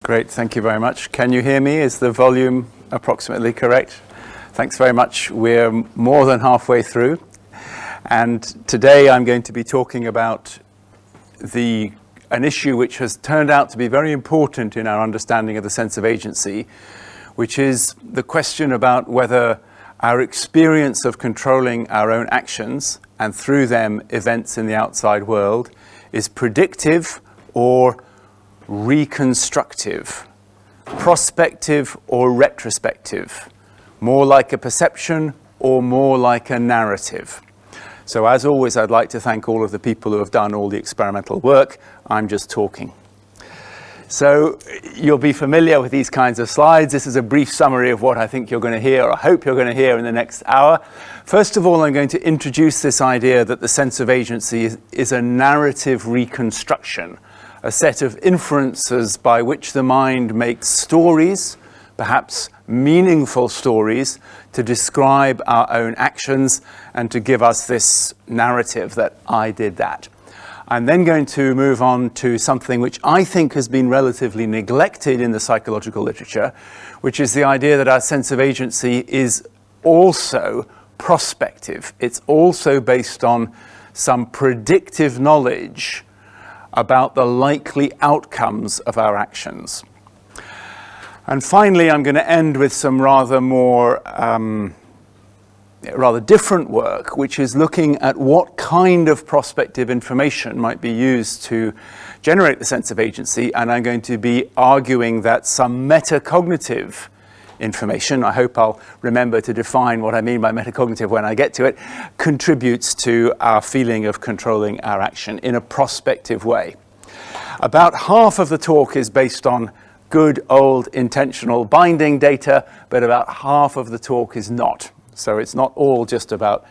Great, thank you very much. Can you hear me? Is the volume approximately correct? Thanks very much. We're more than halfway through. And today I'm going to be talking about an issue which has turned out to be very important in our understanding of the sense of agency, which is the question about whether our experience of controlling our own actions and through them events in the outside world is predictive or reconstructive, prospective or retrospective, more like a perception or more like a narrative. So as always, I'd like to thank all of the people who have done all the experimental work. I'm just talking. So you'll be familiar with these kinds of slides. This is a brief summary of what I think you're going to hear, or I hope you're going to hear in the next hour. First of all, I'm going to introduce this idea that the sense of agency is a narrative reconstruction, a set of inferences by which the mind makes stories, perhaps meaningful stories, to describe our own actions and to give us this narrative that I did that. I'm then going to move on to something which I think has been relatively neglected in the psychological literature, which is the idea that our sense of agency is also prospective. It's also based on some predictive knowledge about the likely outcomes of our actions. And finally, I'm going to end with some rather different work, which is looking at what kind of prospective information might be used to generate the sense of agency. And I'm going to be arguing that some metacognitive information, I hope I'll remember to define what I mean by metacognitive when I get to it, contributes to our feeling of controlling our action in a prospective way. About half of the talk is based on good old intentional binding data, but about half of the talk is not. So it's not all just about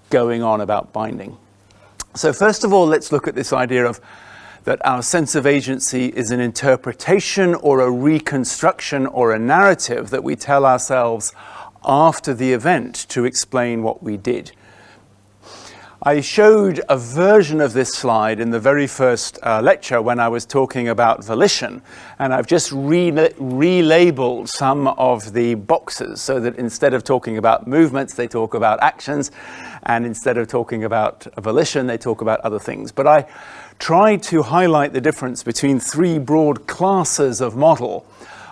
going on about binding. So first of all, let's look at this idea of that our sense of agency is an interpretation or a reconstruction or a narrative that we tell ourselves after the event to explain what we did. I showed a version of this slide in the very first lecture when I was talking about volition, and I've just relabeled some of the boxes so that instead of talking about movements, they talk about actions, and instead of talking about volition, they talk about other things. But I tried to highlight the difference between three broad classes of model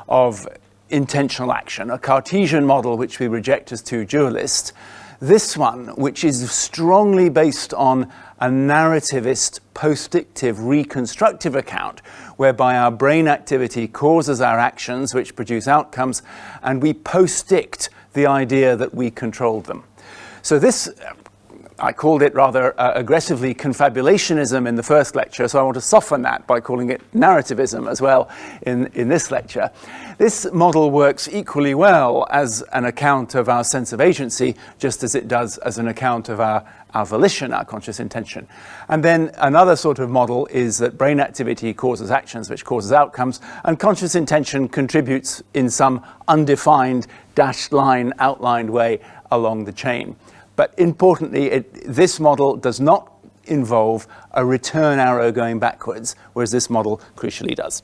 of intentional action: a Cartesian model, which we reject as too dualist; this one, which is strongly based on a narrativist, postdictive, reconstructive account, whereby our brain activity causes our actions, which produce outcomes, and we postdict the idea that we controlled them. So this, I called it rather aggressively confabulationism in the first lecture, so I want to soften that by calling it narrativism as well in this lecture. This model works equally well as an account of our sense of agency, just as it does as an account of our volition, our conscious intention. And then another sort of model is that brain activity causes actions, which causes outcomes, and conscious intention contributes in some undefined dashed line, outlined way along the chain. But importantly, this model does not involve a return arrow going backwards, whereas this model crucially does.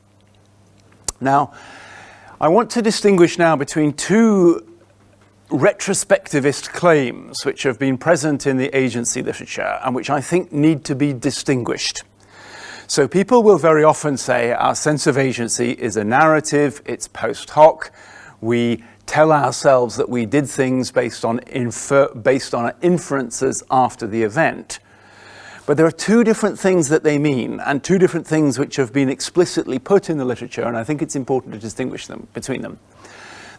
Now, I want to distinguish now between two retrospectivist claims which have been present in the agency literature and which I think need to be distinguished. So people will very often say our sense of agency is a narrative, it's post hoc, we tell ourselves that we did things based on inferences after the event. But there are two different things that they mean, and two different things which have been explicitly put in the literature, and I think it's important to distinguish them between them.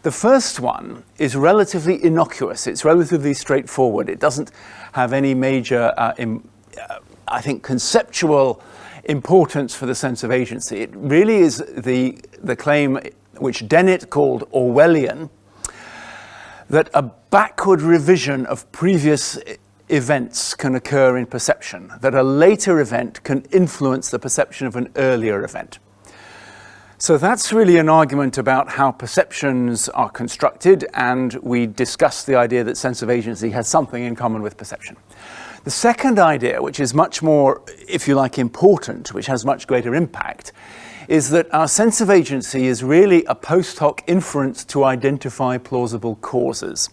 The first one is relatively innocuous. It's relatively straightforward. It doesn't have any major, I think, conceptual importance for the sense of agency. It really is the claim which Dennett called Orwellian, that a backward revision of previous events can occur in perception, that a later event can influence the perception of an earlier event. So that's really an argument about how perceptions are constructed, and we discussed the idea that sense of agency has something in common with perception. The second idea, which is much more, if you like, important, which has much greater impact, is that our sense of agency is really a post hoc inference to identify plausible causes.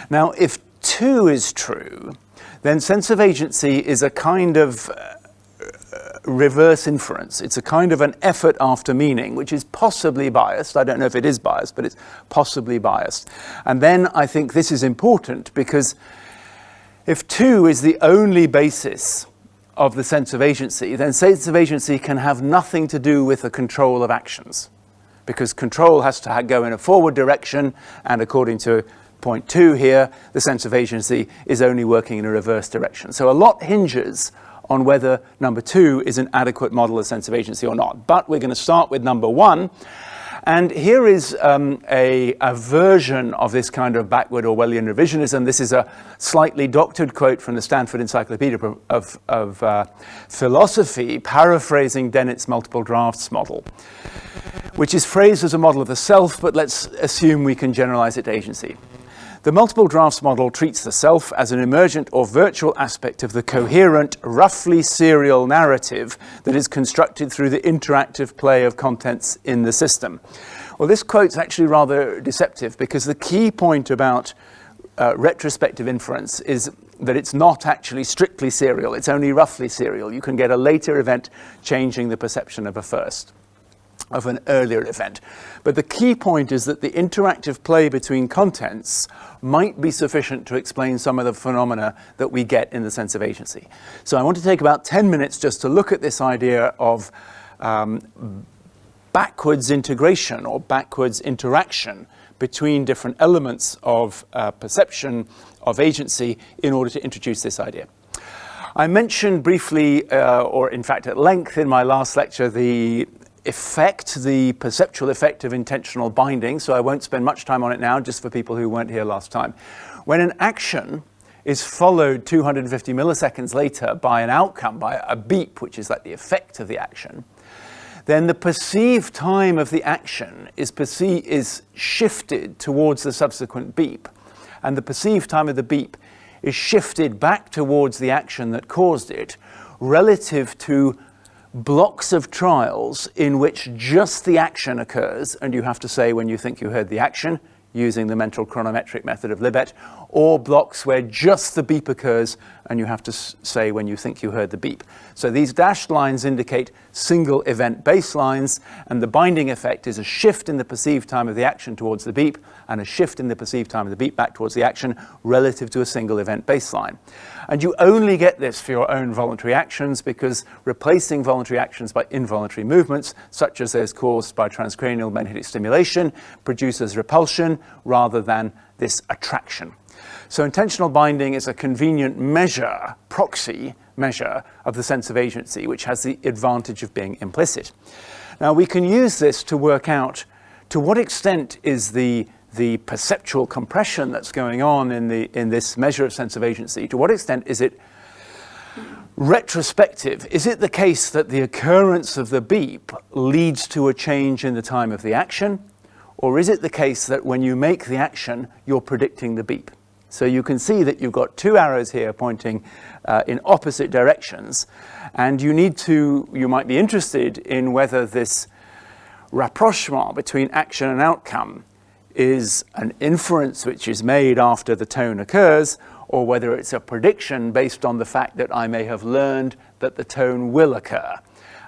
Now, if 2 is true, then sense of agency is a kind of reverse inference. It's a kind of an effort after meaning, which is possibly biased. I don't know if it is biased, but it's possibly biased. And then I think this is important because if 2 is the only basis of the sense of agency, then sense of agency can have nothing to do with the control of actions, because control has to go in a forward direction, and according to point 2 here, the sense of agency is only working in a reverse direction. So a lot hinges on whether number 2 is an adequate model of sense of agency or not. But we're going to start with number 1. And here is a version of this kind of backward Orwellian revisionism. This is a slightly doctored quote from the Stanford Encyclopedia of Philosophy, paraphrasing Dennett's multiple drafts model, which is phrased as a model of the self, but let's assume we can generalize it to agency. The multiple drafts model treats the self as an emergent or virtual aspect of the coherent, roughly serial narrative that is constructed through the interactive play of contents in the system. Well, this quote's actually rather deceptive, because the key point about retrospective inference is that it's not actually strictly serial, it's only roughly serial. You can get a later event changing the perception of an earlier event. But the key point is that the interactive play between contents might be sufficient to explain some of the phenomena that we get in the sense of agency. So I want to take about 10 minutes just to look at this idea of backwards integration or backwards interaction between different elements of perception of agency in order to introduce this idea. I mentioned briefly, or in fact at length in my last lecture, the perceptual effect of intentional binding, so I won't spend much time on it now, just for people who weren't here last time. When an action is followed 250 milliseconds later by an outcome, by a beep, which is like the effect of the action, then the perceived time of the action is shifted towards the subsequent beep, and the perceived time of the beep is shifted back towards the action that caused it, relative to blocks of trials in which just the action occurs, and you have to say when you think you heard the action, using the mental chronometric method of Libet, or blocks where just the beep occurs, and you have to say when you think you heard the beep. So these dashed lines indicate single event baselines, and the binding effect is a shift in the perceived time of the action towards the beep, and a shift in the perceived time of the beep back towards the action relative to a single event baseline. And you only get this for your own voluntary actions, because replacing voluntary actions by involuntary movements, such as those caused by transcranial magnetic stimulation, produces repulsion rather than this attraction. So intentional binding is a convenient measure, proxy measure of the sense of agency, which has the advantage of being implicit. Now we can use this to work out to what extent is the perceptual compression that's going on in this measure of sense of agency, to what extent is it retrospective? Is it the case that the occurrence of the beep leads to a change in the time of the action? Or is it the case that when you make the action, you're predicting the beep? So you can see that you've got two arrows here pointing in opposite directions, and you might be interested in whether this rapprochement between action and outcome is an inference which is made after the tone occurs, or whether it's a prediction based on the fact that I may have learned that the tone will occur.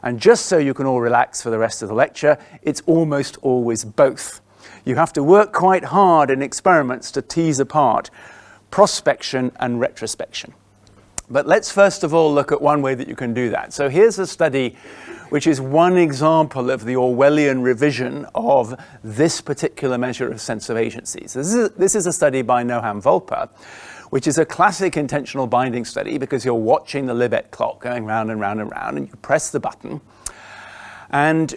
And just so you can all relax for the rest of the lecture, it's almost always both. You have to work quite hard in experiments to tease apart prospection and retrospection. But let's first of all look at one way that you can do that. So here's a study which is one example of the Orwellian revision of this particular measure of sense of agency. So this is a study by Noam Volpa, which is a classic intentional binding study, because you're watching the Libet clock going round and round and round, and you press the button, and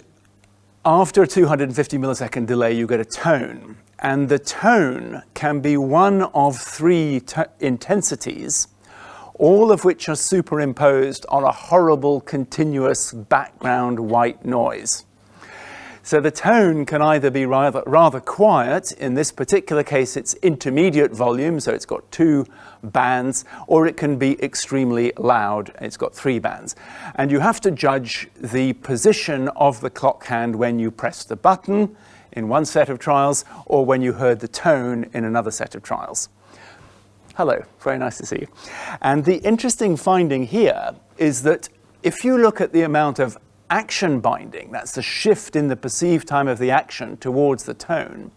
after a 250 millisecond delay you get a tone, and the tone can be one of three intensities, all of which are superimposed on a horrible continuous background white noise. So the tone can either be rather quiet, in this particular case it's intermediate volume, so it's got 2 bands, or it can be extremely loud, it's got 3 bands. And you have to judge the position of the clock hand when you press the button in one set of trials, or when you heard the tone in another set of trials. Hello, very nice to see you. And the interesting finding here is that if you look at the amount of action binding, that's the shift in the perceived time of the action towards the tone,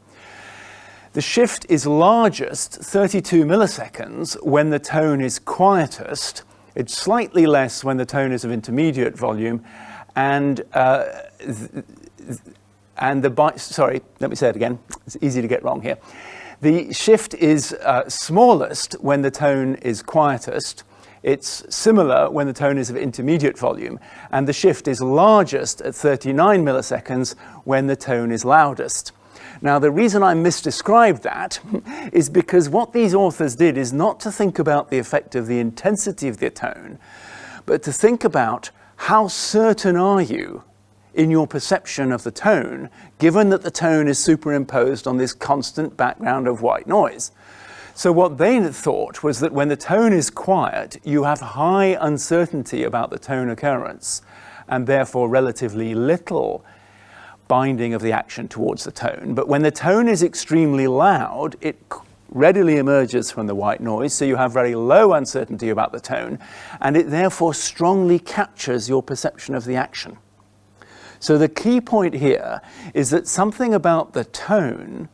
the shift is largest, 32 milliseconds, when the tone is quietest. It's slightly less when the tone is of intermediate volume, and sorry, let me say it again. It's easy to get wrong here. The shift is smallest when the tone is quietest. It's similar when the tone is of intermediate volume, and the shift is largest at 39 milliseconds when the tone is loudest. Now, the reason I misdescribed that is because what these authors did is not to think about the effect of the intensity of the tone, but to think about how certain are you in your perception of the tone, given that the tone is superimposed on this constant background of white noise. So what they thought was that when the tone is quiet, you have high uncertainty about the tone occurrence, and therefore relatively little binding of the action towards the tone. But when the tone is extremely loud, it readily emerges from the white noise, so you have very low uncertainty about the tone, and it therefore strongly captures your perception of the action. So the key point here is that something about the tone,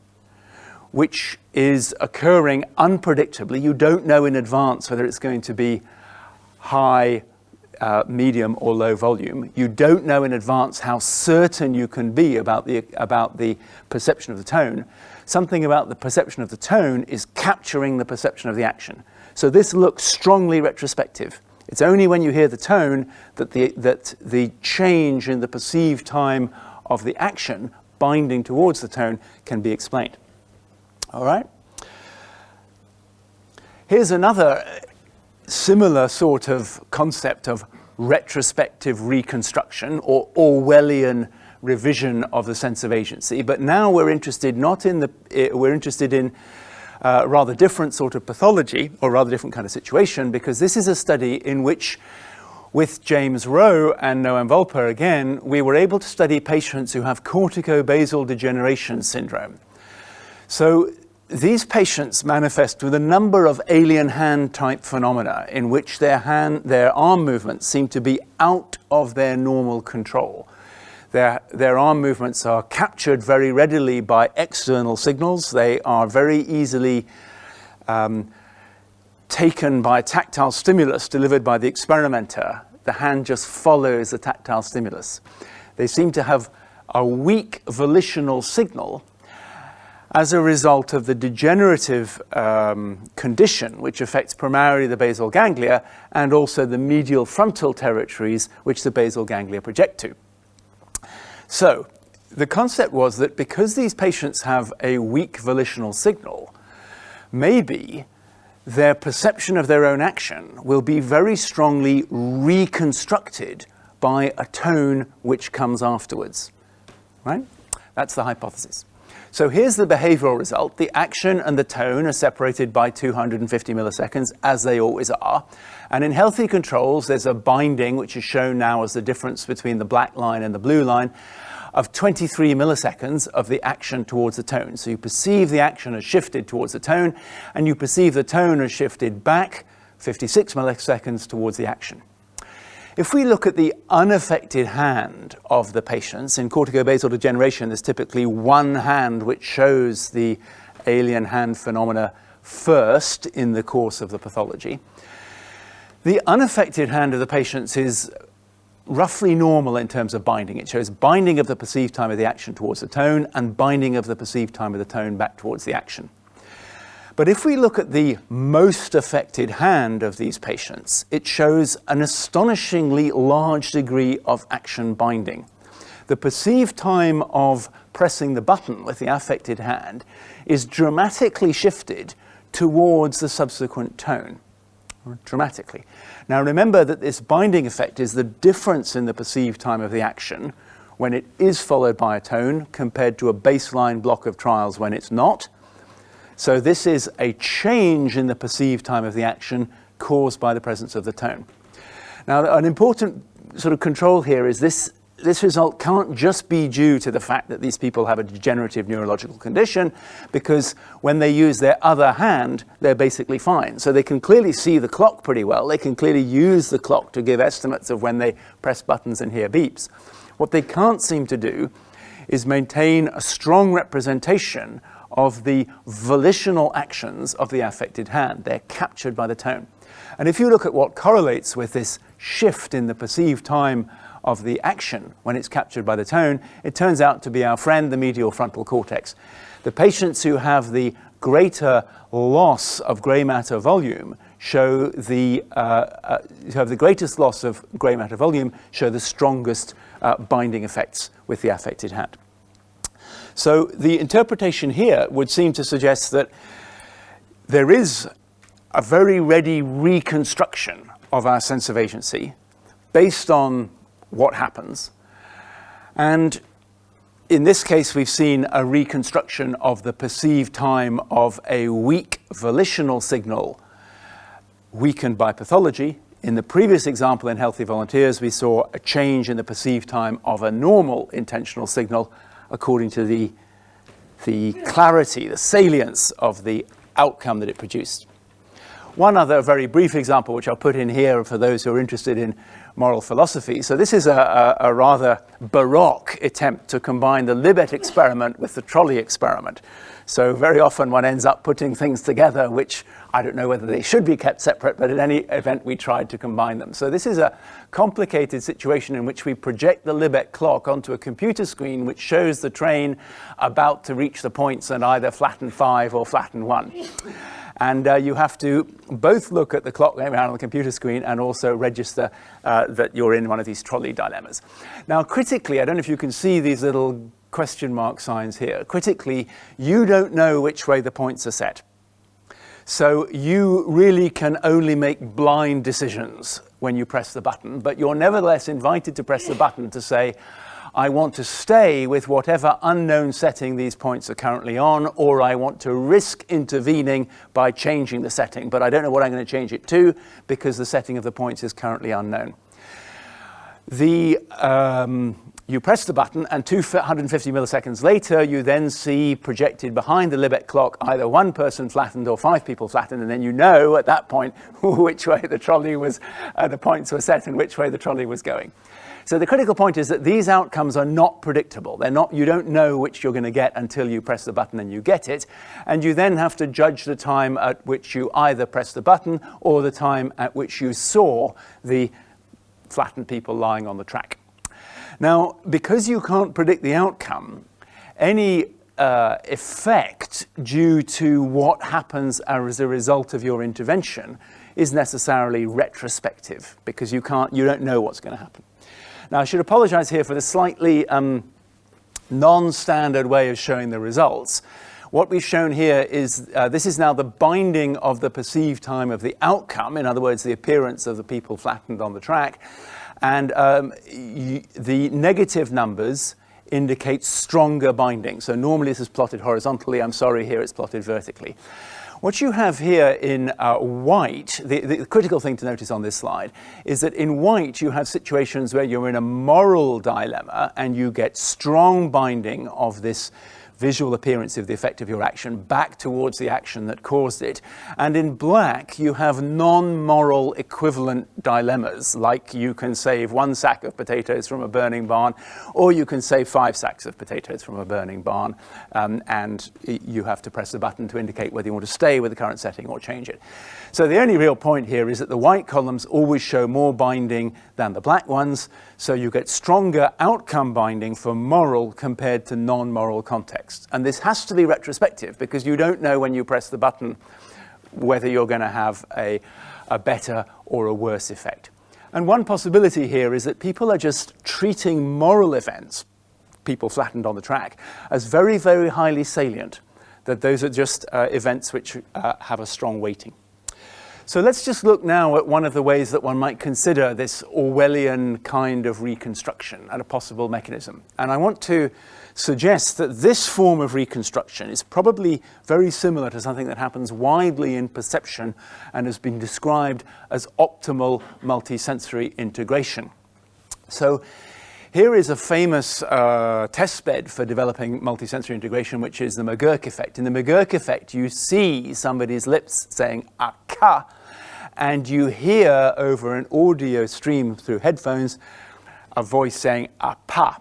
which is occurring unpredictably, you don't know in advance whether it's going to be high, medium or low volume. You don't know in advance how certain you can be about the perception of the tone. Something about the perception of the tone is capturing the perception of the action. So this looks strongly retrospective. It's only when you hear the tone that the change in the perceived time of the action binding towards the tone can be explained. All right? Here's another similar sort of concept of retrospective reconstruction or Orwellian revision of the sense of agency, but now we're interested in a rather different sort of pathology, or rather different kind of situation, because this is a study in which, with James Rowe and Noam Volper again, we were able to study patients who have corticobasal degeneration syndrome. So these patients manifest with a number of alien hand type phenomena in which their arm movements seem to be out of their normal control. Their arm movements are captured very readily by external signals. They are very easily taken by tactile stimulus delivered by the experimenter. The hand just follows the tactile stimulus. They seem to have a weak volitional signal as a result of the degenerative condition, which affects primarily the basal ganglia and also the medial frontal territories which the basal ganglia project to. So the concept was that because these patients have a weak volitional signal, maybe their perception of their own action will be very strongly reconstructed by a tone which comes afterwards, right? That's the hypothesis. So here's the behavioral result. The action and the tone are separated by 250 milliseconds, as they always are. And in healthy controls, there's a binding, which is shown now as the difference between the black line and the blue line, of 23 milliseconds of the action towards the tone. So you perceive the action has shifted towards the tone, and you perceive the tone has shifted back 56 milliseconds towards the action. If we look at the unaffected hand of the patients, in corticobasal degeneration, there's typically one hand which shows the alien hand phenomena first in the course of the pathology. The unaffected hand of the patients is roughly normal in terms of binding. It shows binding of the perceived time of the action towards the tone and binding of the perceived time of the tone back towards the action. But if we look at the most affected hand of these patients, it shows an astonishingly large degree of action binding. The perceived time of pressing the button with the affected hand is dramatically shifted towards the subsequent tone. Dramatically. Now remember that this binding effect is the difference in the perceived time of the action when it is followed by a tone compared to a baseline block of trials when it's not. So this is a change in the perceived time of the action caused by the presence of the tone. Now, an important sort of control here is this result can't just be due to the fact that these people have a degenerative neurological condition, because when they use their other hand, they're basically fine. So they can clearly see the clock pretty well. They can clearly use the clock to give estimates of when they press buttons and hear beeps. What they can't seem to do is maintain a strong representation of the volitional actions of the affected hand. They're captured by the tone. And if you look at what correlates with this shift in the perceived time of the action when it's captured by the tone, it turns out to be our friend, the medial frontal cortex. The patients who have the greater loss of grey matter volume show the greatest loss of grey matter volume show the strongest binding effects with the affected hand. So the interpretation here would seem to suggest that there is a very ready reconstruction of our sense of agency based on what happens. And in this case, we've seen a reconstruction of the perceived time of a weak volitional signal weakened by pathology. In the previous example in healthy volunteers, we saw a change in the perceived time of a normal intentional signal according to the clarity, the salience of the outcome that it produced. One other very brief example, which I'll put in here for those who are interested in moral philosophy. So this is a rather baroque attempt to combine the Libet experiment with the trolley experiment. So very often one ends up putting things together, which I don't know whether they should be kept separate, but in any event, we tried to combine them. So this is a complicated situation in which we project the Libet clock onto a computer screen, which shows the train about to reach the points and either flatten 5 or flatten 1. And you have to both look at the clock going around on the computer screen and also register that you're in one of these trolley dilemmas. Now, critically, I don't know if you can see these little question mark signs here. Critically, you don't know which way the points are set. So you really can only make blind decisions when you press the button, but you're nevertheless invited to press the button to say, I want to stay with whatever unknown setting these points are currently on, or I want to risk intervening by changing the setting, but I don't know what I'm going to change it to because the setting of the points is currently unknown. You press the button, and 250 milliseconds later, you then see projected behind the Libet clock either one person flattened or 5 people flattened, and then you know at that point which way the trolley was, the points were set and which way the trolley was going. So the critical point is that these outcomes are not predictable. They're not, you don't know which you're going to get until you press the button and you get it. And you then have to judge the time at which you either press the button or the time at which you saw the flattened people lying on the track. Now, because you can't predict the outcome, any effect due to what happens as a result of your intervention is necessarily retrospective, because you don't know what's going to happen. Now, I should apologize here for the slightly non-standard way of showing the results. What we've shown here is, this is now the binding of the perceived time of the outcome, in other words, the appearance of the people flattened on the track. And the negative numbers indicate stronger binding. So normally this is plotted horizontally. I'm sorry, here it's plotted vertically. What you have here in white, the critical thing to notice on this slide, is that in white you have situations where you're in a moral dilemma and you get strong binding of this visual appearance of the effect of your action back towards the action that caused it. And in black, you have non-moral equivalent dilemmas, like you can save 1 sack of potatoes from a burning barn, or you can save 5 sacks of potatoes from a burning barn, and you have to press the button to indicate whether you want to stay with the current setting or change it. So the only real point here is that the white columns always show more binding than the black ones, so you get stronger outcome binding for moral compared to non-moral context. And this has to be retrospective, because you don't know when you press the button whether you're going to have a better or a worse effect. And one possibility here is that people are just treating moral events, people flattened on the track, as very, very highly salient, that those are just events which have a strong weighting. So let's just look now at one of the ways that one might consider this Orwellian kind of reconstruction and a possible mechanism. And I want to suggest that this form of reconstruction is probably very similar to something that happens widely in perception and has been described as optimal multisensory integration. So here is a famous test bed for developing multisensory integration, which is the McGurk effect. In the McGurk effect, you see somebody's lips saying "aka," and you hear over an audio stream through headphones a voice saying "apa,"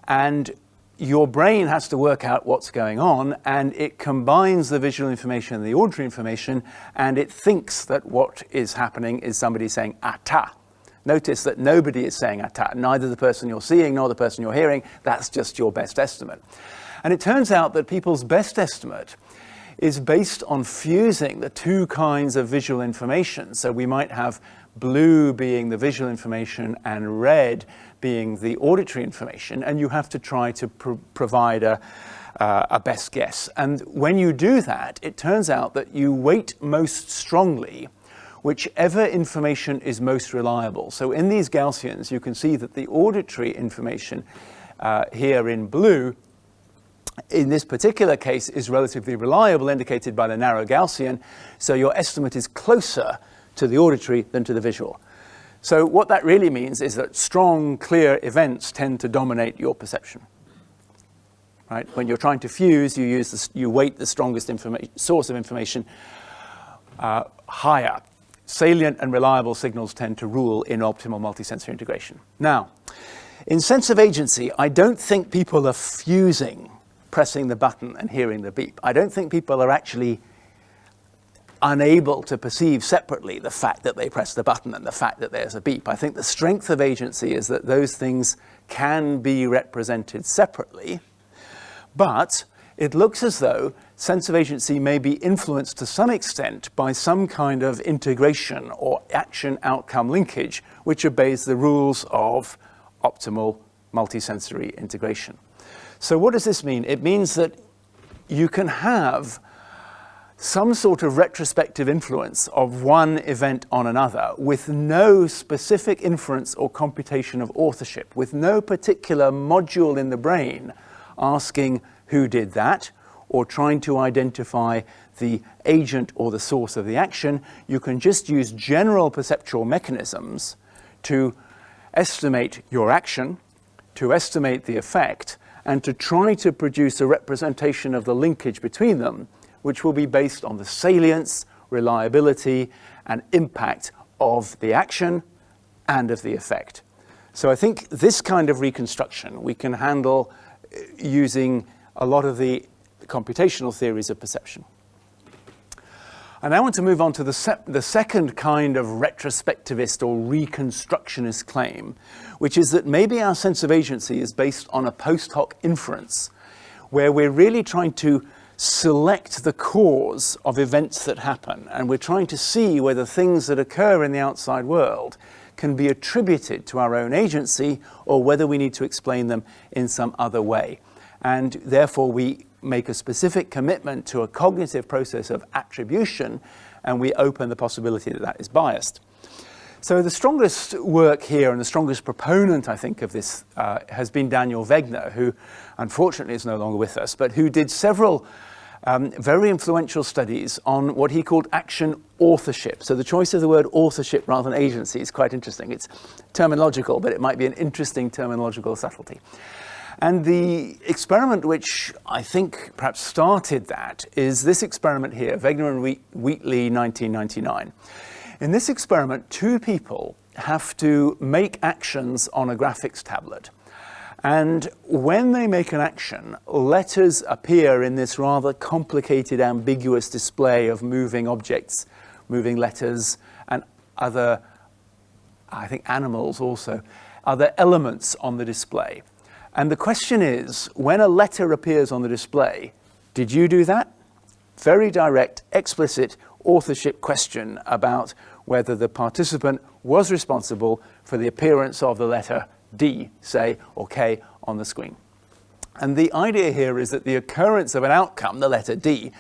and your brain has to work out what's going on, and it combines the visual information and the auditory information, and it thinks that what is happening is somebody saying "ata." Notice that nobody is saying "ata," neither the person you're seeing nor the person you're hearing. That's just your best estimate. And it turns out that people's best estimate is based on fusing the two kinds of visual information. So we might have blue being the visual information and red being the auditory information, and you have to try to provide a best guess. And when you do that, it turns out that you weight most strongly whichever information is most reliable. So in these Gaussians, you can see that the auditory information here in blue, in this particular case, is relatively reliable, indicated by the narrow Gaussian. So your estimate is closer to the auditory than to the visual. So what that really means is that strong, clear events tend to dominate your perception. Right? When you're trying to fuse, you weight the strongest source of information higher. Salient and reliable signals tend to rule in optimal multisensory integration. Now, in sense of agency, I don't think people are fusing pressing the button and hearing the beep. I don't think people are actually unable to perceive separately the fact that they press the button and the fact that there's a beep. I think the strength of agency is that those things can be represented separately, but it looks as though sense of agency may be influenced to some extent by some kind of integration or action-outcome linkage, which obeys the rules of optimal multisensory integration. So what does this mean? It means that you can have some sort of retrospective influence of one event on another with no specific inference or computation of authorship, with no particular module in the brain asking who did that, or trying to identify the agent or the source of the action. You can just use general perceptual mechanisms to estimate your action, to estimate the effect, and to try to produce a representation of the linkage between them, which will be based on the salience, reliability, and impact of the action and of the effect. So I think this kind of reconstruction we can handle using a lot of the computational theories of perception. And I want to move on to the second kind of retrospectivist or reconstructionist claim, which is that maybe our sense of agency is based on a post hoc inference, where we're really trying to select the cause of events that happen, and we're trying to see whether things that occur in the outside world can be attributed to our own agency, or whether we need to explain them in some other way. And therefore we make a specific commitment to a cognitive process of attribution, and we open the possibility that that is biased. So the strongest work here, and the strongest proponent, I think, of this has been Daniel Wegner, who unfortunately is no longer with us, but who did several very influential studies on what he called action authorship. So the choice of the word authorship rather than agency is quite interesting. It's terminological, but it might be an interesting terminological subtlety. And the experiment which I think perhaps started that is this experiment here, Wegner and Wheatley, 1999. In this experiment, two people have to make actions on a graphics tablet. And when they make an action, letters appear in this rather complicated, ambiguous display of moving objects, moving letters, and other, I think, animals also, other elements on the display. And the question is, when a letter appears on the display, did you do that? Very direct, explicit authorship question about whether the participant was responsible for the appearance of the letter D, say, or K on the screen. And the idea here is that the occurrence of an outcome, the letter D,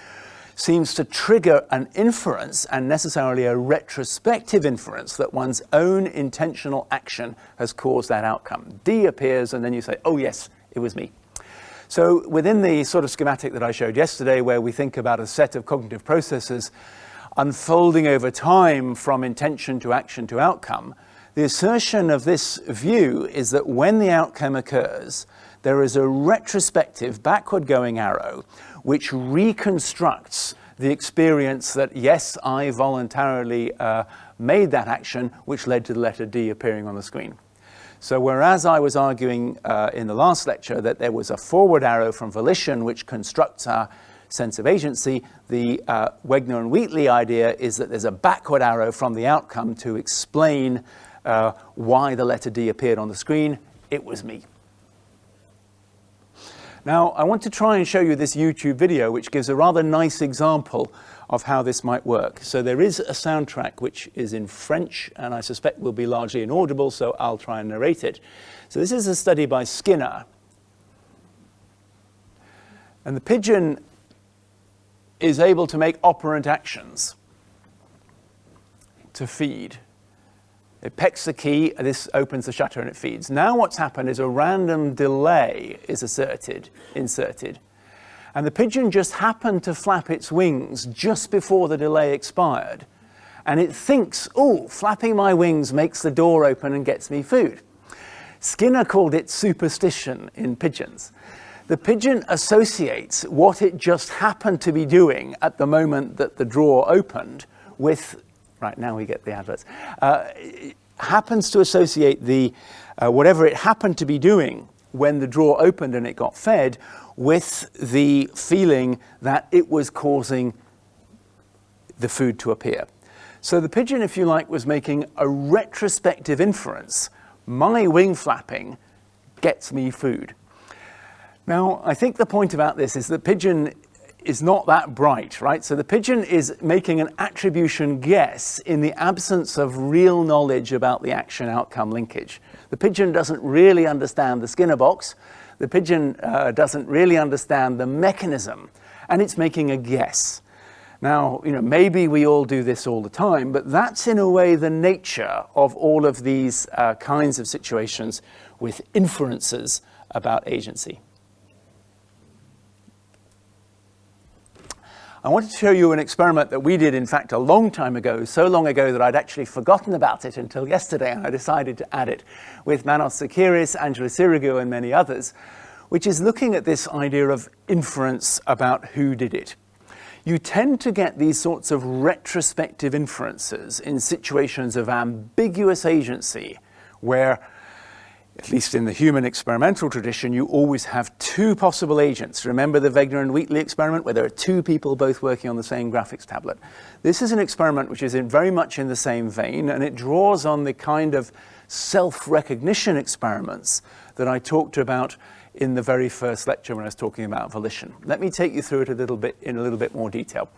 seems to trigger an inference, and necessarily a retrospective inference, that one's own intentional action has caused that outcome. D appears, and then you say, oh yes, it was me. So within the sort of schematic that I showed yesterday, where we think about a set of cognitive processes unfolding over time from intention to action to outcome, the assertion of this view is that when the outcome occurs, there is a retrospective backward-going arrow which reconstructs the experience that, yes, I voluntarily made that action, which led to the letter D appearing on the screen. So whereas I was arguing in the last lecture that there was a forward arrow from volition which constructs our sense of agency, the Wegner and Wheatley idea is that there's a backward arrow from the outcome to explain why the letter D appeared on the screen. It was me. Now, I want to try and show you this YouTube video, which gives a rather nice example of how this might work. So there is a soundtrack which is in French, and I suspect will be largely inaudible, so I'll try and narrate it. So this is a study by Skinner. And the pigeon is able to make operant actions to feed. It pecks the key, this opens the shutter and it feeds. Now what's happened is a random delay is inserted. And the pigeon just happened to flap its wings just before the delay expired. And it thinks, oh, flapping my wings makes the door open and gets me food. Skinner called it superstition in pigeons. The pigeon associates what it just happened to be doing at the moment that the drawer opened with, right now we get the adverts, it happens to associate the whatever it happened to be doing when the drawer opened and it got fed with the feeling that it was causing the food to appear. So the pigeon, if you like, was making a retrospective inference. My wing flapping gets me food. Now, I think the point about this is the pigeon is not that bright, right? So the pigeon is making an attribution guess in the absence of real knowledge about the action-outcome linkage. The pigeon doesn't really understand the Skinner box. The pigeon doesn't really understand the mechanism, and it's making a guess. Now, maybe we all do this all the time, but that's in a way the nature of all of these kinds of situations with inferences about agency. I wanted to show you an experiment that we did, in fact, a long time ago, so long ago that I'd actually forgotten about it until yesterday, and I decided to add it, with Manos Tsakiris, Angela Sirigu, and many others, which is looking at this idea of inference about who did it. You tend to get these sorts of retrospective inferences in situations of ambiguous agency, where, at least in the human experimental tradition, you always have two possible agents. Remember the Wegner and Wheatley experiment, where there are two people both working on the same graphics tablet. This is an experiment which is very much in the same vein, and it draws on the kind of self-recognition experiments that I talked about in the very first lecture when I was talking about volition. Let me take you through it in a little bit more detail.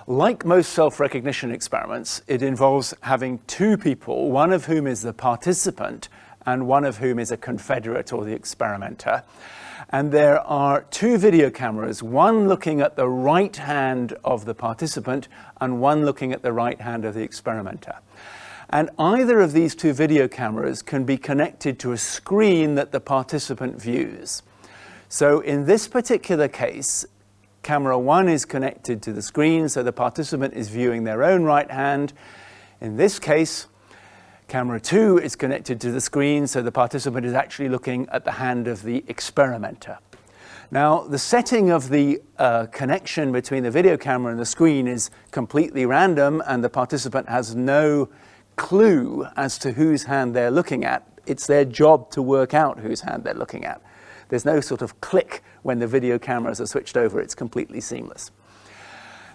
Like most self-recognition experiments, it involves having two people, one of whom is the participant and one of whom is a confederate or the experimenter. And there are two video cameras, one looking at the right hand of the participant and one looking at the right hand of the experimenter. And either of these two video cameras can be connected to a screen that the participant views. So in this particular case, camera one is connected to the screen, so the participant is viewing their own right hand. In this case, camera 2 is connected to the screen, so the participant is actually looking at the hand of the experimenter. Now, the setting of the connection between the video camera and the screen is completely random, and the participant has no clue as to whose hand they're looking at. It's their job to work out whose hand they're looking at. There's no sort of click when the video cameras are switched over. It's completely seamless.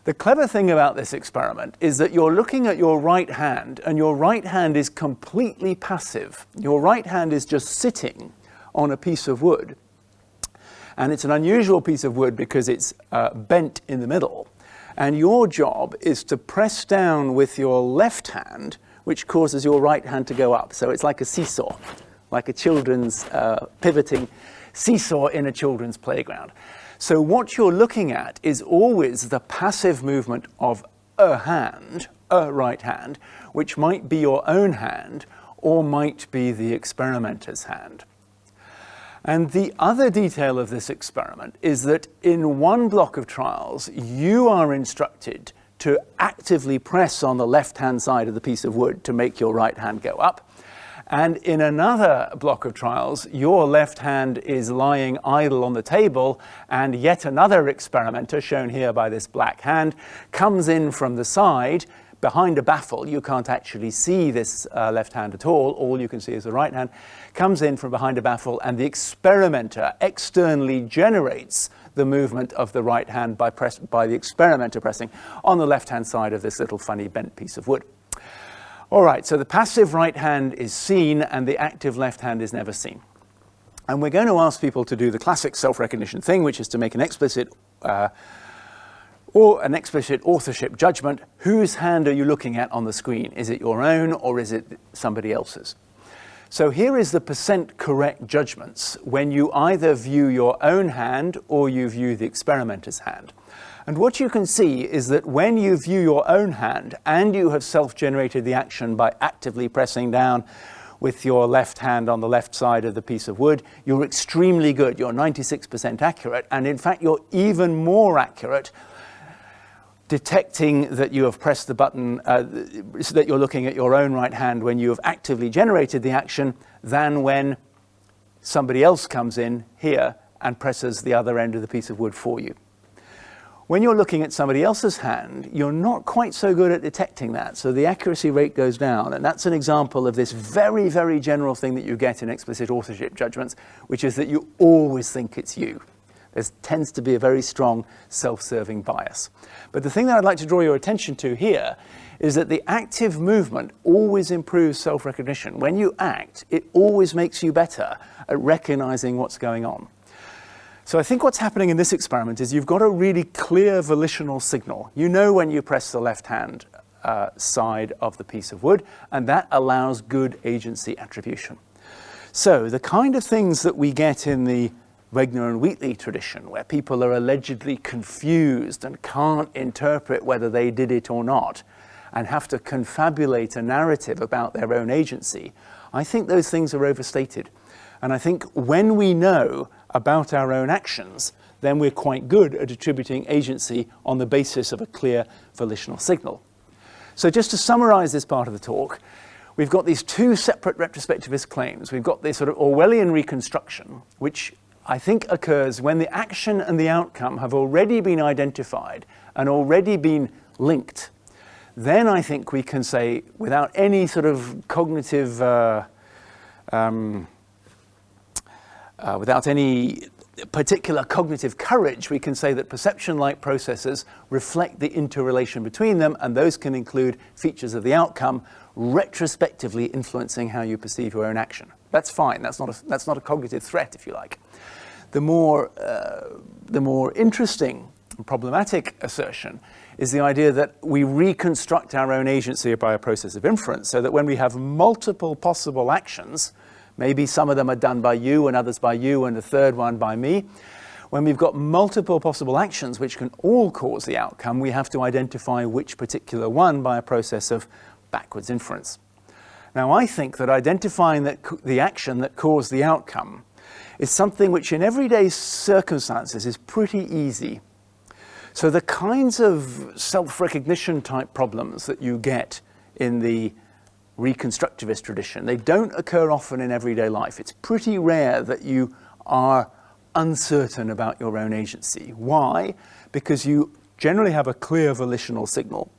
The clever thing about this experiment is that you're looking at your right hand, and your right hand is completely passive. Your right hand is just sitting on a piece of wood. And it's an unusual piece of wood because it's bent in the middle. And your job is to press down with your left hand, which causes your right hand to go up. So it's like a seesaw, like a children's pivoting seesaw in a children's playground. So what you're looking at is always the passive movement of a hand, a right hand, which might be your own hand or might be the experimenter's hand. And the other detail of this experiment is that in one block of trials, you are instructed to actively press on the left-hand side of the piece of wood to make your right hand go up. And in another block of trials, your left hand is lying idle on the table, and yet another experimenter, shown here by this black hand, comes in from the side behind a baffle. You can't actually see this left hand at all you can see is the right hand, comes in from behind a baffle, and the experimenter externally generates the movement of the right hand by the experimenter pressing on the left hand side of this little funny bent piece of wood. All right, so the passive right hand is seen and the active left hand is never seen. And we're going to ask people to do the classic self-recognition thing, which is to make an explicit authorship judgment. Whose hand are you looking at on the screen? Is it your own or is it somebody else's? So here is the percent correct judgments when you either view your own hand or you view the experimenter's hand. And what you can see is that when you view your own hand and you have self-generated the action by actively pressing down with your left hand on the left side of the piece of wood, you're extremely good. You're 96% accurate. And in fact, you're even more accurate detecting that you have pressed the button, so that you're looking at your own right hand when you have actively generated the action, than when somebody else comes in here and presses the other end of the piece of wood for you. When you're looking at somebody else's hand, you're not quite so good at detecting that, so the accuracy rate goes down, and that's an example of this very, very general thing that you get in explicit authorship judgments, which is that you always think it's you. There tends to be a very strong self-serving bias. But the thing that I'd like to draw your attention to here is that the active movement always improves self-recognition. When you act, it always makes you better at recognizing what's going on. So I think what's happening in this experiment is you've got a really clear volitional signal. You know when you press the left-hand side of the piece of wood, and that allows good agency attribution. So the kind of things that we get in the Wegner and Wheatley tradition, where people are allegedly confused and can't interpret whether they did it or not, and have to confabulate a narrative about their own agency, I think those things are overstated. And I think when we know about our own actions, then we're quite good at attributing agency on the basis of a clear volitional signal. So just to summarize this part of the talk, we've got these two separate retrospectivist claims. We've got this sort of Orwellian reconstruction, which I think occurs when the action and the outcome have already been identified and already been linked. Then I think we can say, without any sort of cognitive, without any particular cognitive courage, we can say that perception-like processes reflect the interrelation between them, and those can include features of the outcome retrospectively influencing how you perceive your own action. That's fine. That's not a cognitive threat, if you like. The more interesting and problematic assertion is the idea that we reconstruct our own agency by a process of inference, so that when we have multiple possible actions, maybe some of them are done by you and others by you and the third one by me, when we've got multiple possible actions which can all cause the outcome, we have to identify which particular one by a process of backwards inference. Now, I think that identifying the action that caused the outcome is something which in everyday circumstances is pretty easy. So the kinds of self-recognition type problems that you get in the reconstructivist tradition, they don't occur often in everyday life. It's pretty rare that you are uncertain about your own agency. Why? Because you generally have a clear volitional signal.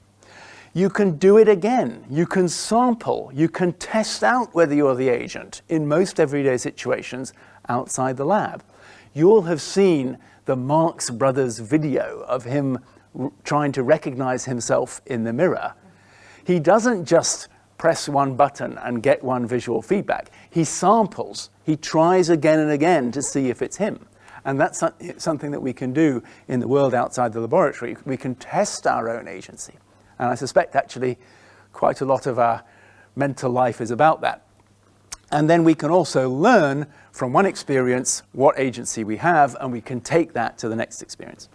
You can do it again. You can sample. You can test out whether you're the agent in most everyday situations outside the lab. You'll have seen the Marx Brothers video of him trying to recognize himself in the mirror. He doesn't just press one button and get one visual feedback. He samples. He tries again and again to see if it's him. And that's something that we can do in the world outside the laboratory. We can test our own agency. And I suspect actually quite a lot of our mental life is about that. And then we can also learn from one experience what agency we have, and we can take that to the next experience.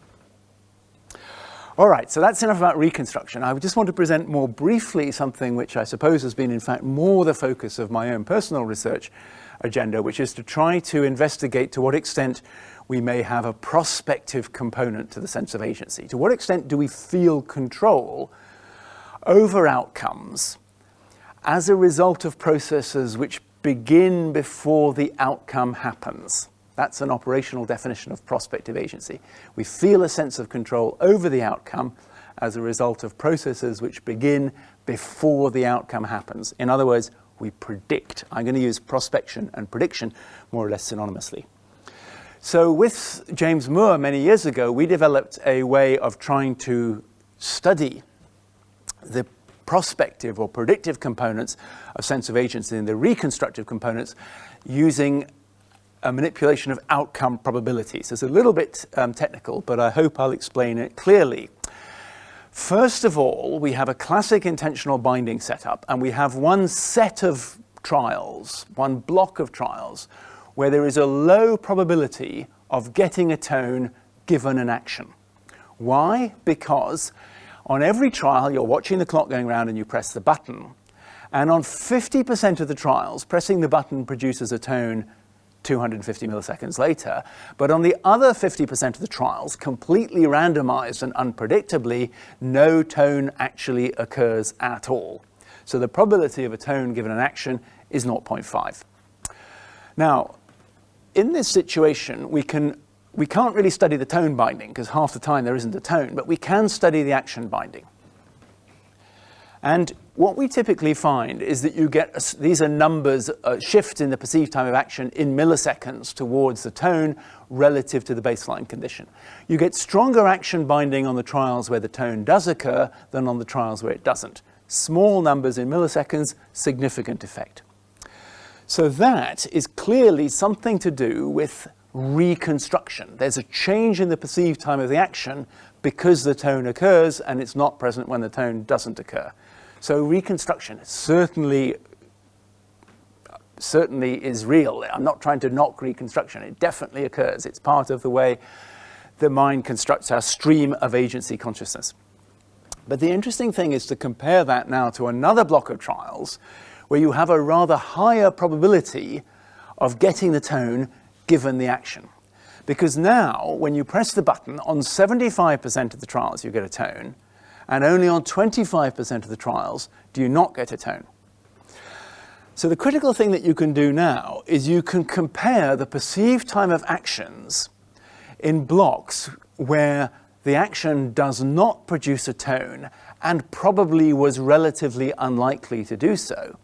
All right, so that's enough about reconstruction. I just want to present more briefly something which I suppose has been, in fact, more the focus of my own personal research agenda, which is to try to investigate to what extent we may have a prospective component to the sense of agency. To what extent do we feel control over outcomes as a result of processes which begin before the outcome happens? That's an operational definition of prospective agency. We feel a sense of control over the outcome as a result of processes which begin before the outcome happens. In other words, we predict. I'm going to use prospection and prediction more or less synonymously. So with James Moore many years ago, we developed a way of trying to study the prospective or predictive components of sense of agency and the reconstructive components using a manipulation of outcome probabilities. It's a little bit technical, but I hope I'll explain it clearly. First of all, we have a classic intentional binding setup, and we have one set of trials, one block of trials, where there is a low probability of getting a tone given an action. Why? Because on every trial, you're watching the clock going around and you press the button. And on 50% of the trials, pressing the button produces a tone 250 milliseconds later. But on the other 50% of the trials, completely randomized and unpredictably, no tone actually occurs at all. So the probability of a tone given an action is 0.5. Now, in this situation, we can't really study the tone binding because half the time there isn't a tone, but we can study the action binding. And what we typically find is that you get, these are numbers, shift in the perceived time of action in milliseconds towards the tone relative to the baseline condition. You get stronger action binding on the trials where the tone does occur than on the trials where it doesn't. Small numbers in milliseconds, significant effect. So that is clearly something to do with reconstruction. There's a change in the perceived time of the action because the tone occurs and it's not present when the tone doesn't occur. So reconstruction certainly is real. I'm not trying to knock reconstruction. It definitely occurs. It's part of the way the mind constructs our stream of agency consciousness. But the interesting thing is to compare that now to another block of trials where you have a rather higher probability of getting the tone given the action. Because now, when you press the button, on 75% of the trials you get a tone, and only on 25% of the trials do you not get a tone. So the critical thing that you can do now is you can compare the perceived time of actions in blocks where the action does not produce a tone and probably was relatively unlikely to do so,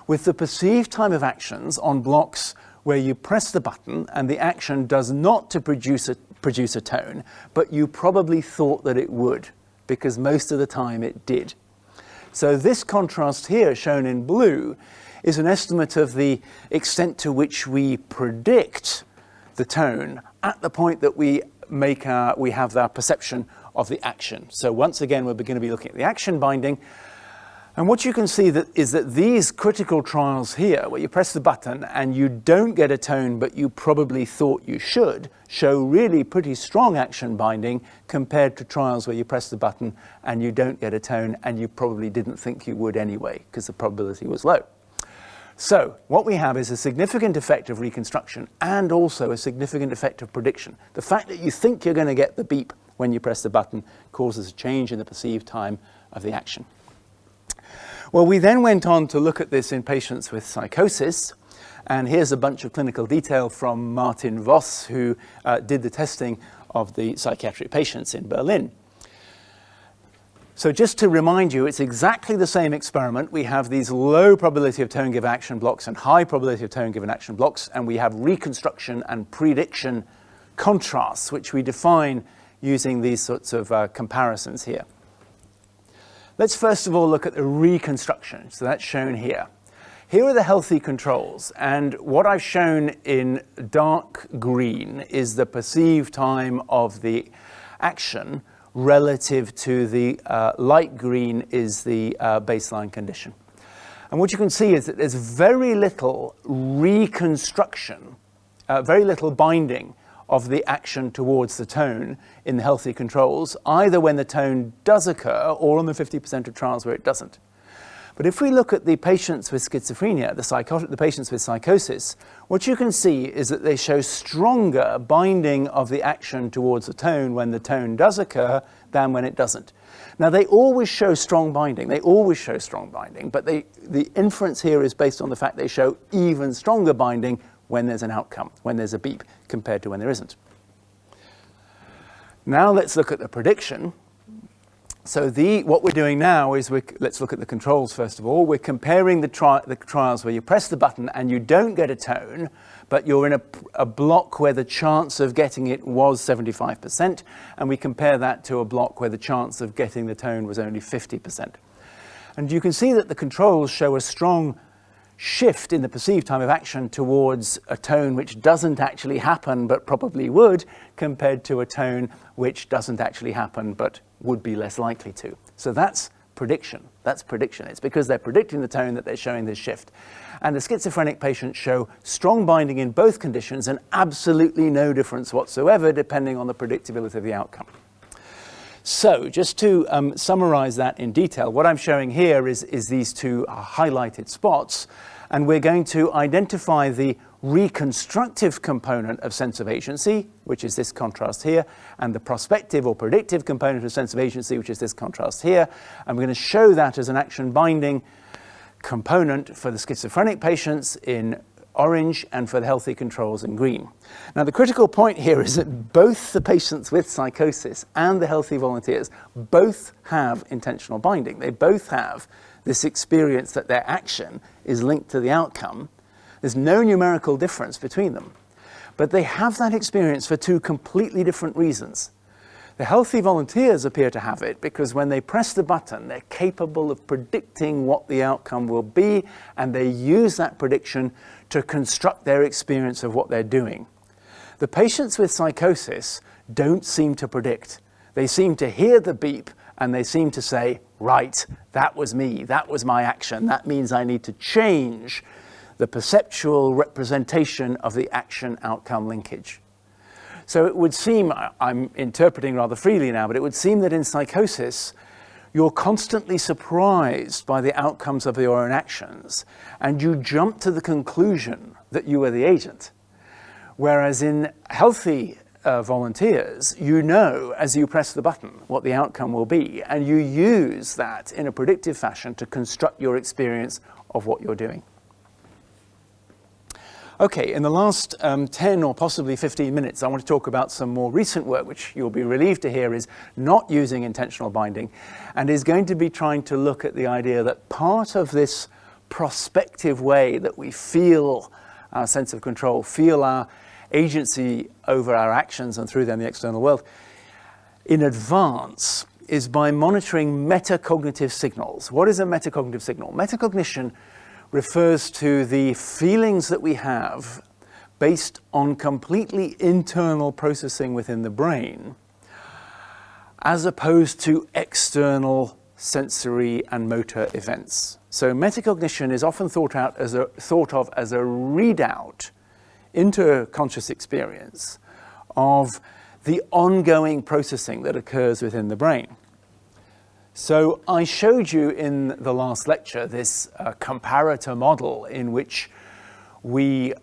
with the perceived time of actions on blocks where you press the button and the action does not produce a tone, but you probably thought that it would, because most of the time it did. So this contrast here, shown in blue, is an estimate of the extent to which we predict the tone at the point that we have our perception of the action. So once again, we're going to be looking at the action binding. And what you can see is that these critical trials here, where you press the button and you don't get a tone, but you probably thought you should, show really pretty strong action binding compared to trials where you press the button and you don't get a tone and you probably didn't think you would anyway, because the probability was low. So what we have is a significant effect of reconstruction and also a significant effect of prediction. The fact that you think you're going to get the beep when you press the button causes a change in the perceived time of the action. Well, we then went on to look at this in patients with psychosis, and here's a bunch of clinical detail from Martin Voss, who did the testing of the psychiatric patients in Berlin. So just to remind you, it's exactly the same experiment. We have these low probability of tone-given action blocks and high probability of tone-given action blocks, and we have reconstruction and prediction contrasts, which we define using these sorts of comparisons here. Let's first of all look at the reconstruction. So that's shown here. Here are the healthy controls, and what I've shown in dark green is the perceived time of the action relative to the light green is the baseline condition. And what you can see is that there's very little reconstruction, very little binding of the action towards the tone in the healthy controls, either when the tone does occur or on the 50% of trials where it doesn't. But if we look at the patients with schizophrenia, the patients with psychosis, what you can see is that they show stronger binding of the action towards the tone when the tone does occur than when it doesn't. Now, they always show strong binding, but the inference here is based on the fact they show even stronger binding when there's an outcome, when there's a beep, compared to when there isn't. Now let's look at the prediction. So what we're doing now is let's look at the controls first of all. We're comparing the trials where you press the button and you don't get a tone, but you're in a block where the chance of getting it was 75%, and we compare that to a block where the chance of getting the tone was only 50%. And you can see that the controls show a strong shift in the perceived time of action towards a tone which doesn't actually happen but probably would, compared to a tone which doesn't actually happen but would be less likely to. So that's prediction. It's because they're predicting the tone that they're showing this shift. And the schizophrenic patients show strong binding in both conditions and absolutely no difference whatsoever depending on the predictability of the outcome. So just to summarize that in detail, what I'm showing here is these two highlighted spots, and we're going to identify the reconstructive component of sense of agency, which is this contrast here, and the prospective or predictive component of sense of agency, which is this contrast here, and we're going to show that as an action binding component for the schizophrenic patients in orange and for the healthy controls in green. Now, the critical point here is that both the patients with psychosis and the healthy volunteers both have intentional binding. They both have this experience that their action is linked to the outcome. There's no numerical difference between them, but they have that experience for two completely different reasons. The healthy volunteers appear to have it because when they press the button, they're capable of predicting what the outcome will be, and they use that prediction to construct their experience of what they're doing. The patients with psychosis don't seem to predict. They seem to hear the beep and they seem to say, right, that was me, that was my action. That means I need to change the perceptual representation of the action-outcome linkage. So it would seem, I'm interpreting rather freely now, but it would seem that in psychosis, you're constantly surprised by the outcomes of your own actions, and you jump to the conclusion that you are the agent. Whereas in healthy volunteers, you know as you press the button what the outcome will be, and you use that in a predictive fashion to construct your experience of what you're doing. Okay, in the last 10 or possibly 15 minutes, I want to talk about some more recent work, which you'll be relieved to hear is not using intentional binding, and is going to be trying to look at the idea that part of this prospective way that we feel our sense of control, feel our agency over our actions and through them the external world, in advance, is by monitoring metacognitive signals. What is a metacognitive signal? Metacognition refers to the feelings that we have based on completely internal processing within the brain, as opposed to external sensory and motor events. So metacognition is often thought of as a readout into conscious experience of the ongoing processing that occurs within the brain. So I showed you in the last lecture this comparator model in which we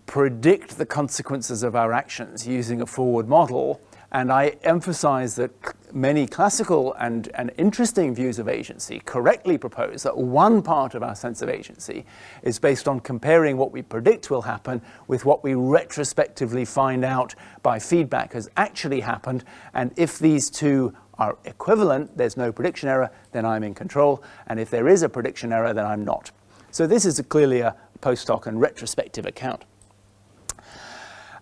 predict the consequences of our actions using a forward model, and I emphasize that many classical and interesting views of agency correctly propose that one part of our sense of agency is based on comparing what we predict will happen with what we retrospectively find out by feedback has actually happened, and if these two are equivalent, there's no prediction error, then I'm in control, and if there is a prediction error, then I'm not. So this is clearly a post hoc and retrospective account.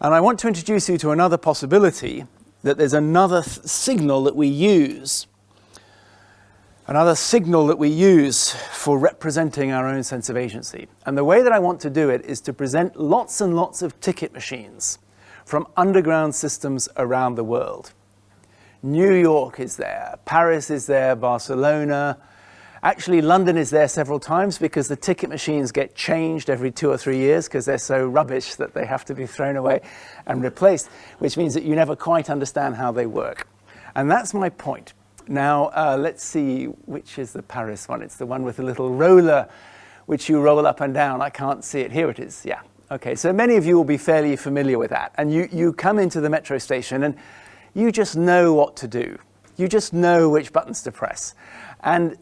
And I want to introduce you to another possibility, that there's another signal that we use for representing our own sense of agency. And the way that I want to do it is to present lots and lots of ticket machines from underground systems around the world. New York is there, Paris is there, Barcelona, Actually, London is there several times because the ticket machines get changed every 2 or 3 years because they're so rubbish that they have to be thrown away and replaced, which means that you never quite understand how they work. And that's my point. Now, let's see, which is the Paris one? It's the one with the little roller, which you roll up and down. I can't see it. Here it is. Yeah. Okay, so many of you will be fairly familiar with that. And you come into the metro station and you just know what to do. You just know which buttons to press. And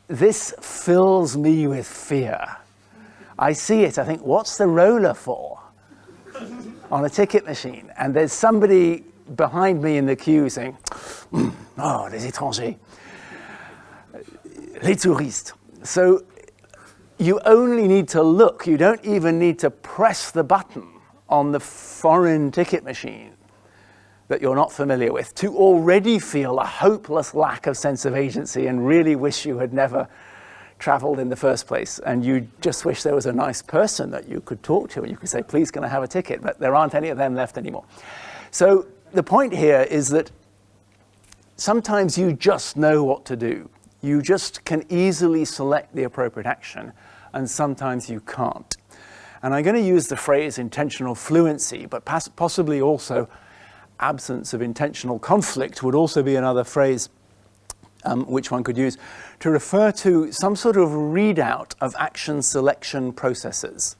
this fills me with fear. I see it. I think, what's the roller for on a ticket machine? And there's somebody behind me in the queue saying, oh, les étrangers, les touristes. So you only need to look. You don't even need to press the button on the foreign ticket machine that you're not familiar with to already feel a hopeless lack of sense of agency and really wish you had never traveled in the first place. And you just wish there was a nice person that you could talk to and you could say, please, can I have a ticket? But there aren't any of them left anymore. So the point here is that sometimes you just know what to do. You just can easily select the appropriate action, and sometimes you can't. And I'm going to use the phrase intentional fluency, but possibly also absence of intentional conflict would also be another phrase which one could use to refer to some sort of readout of action selection processes.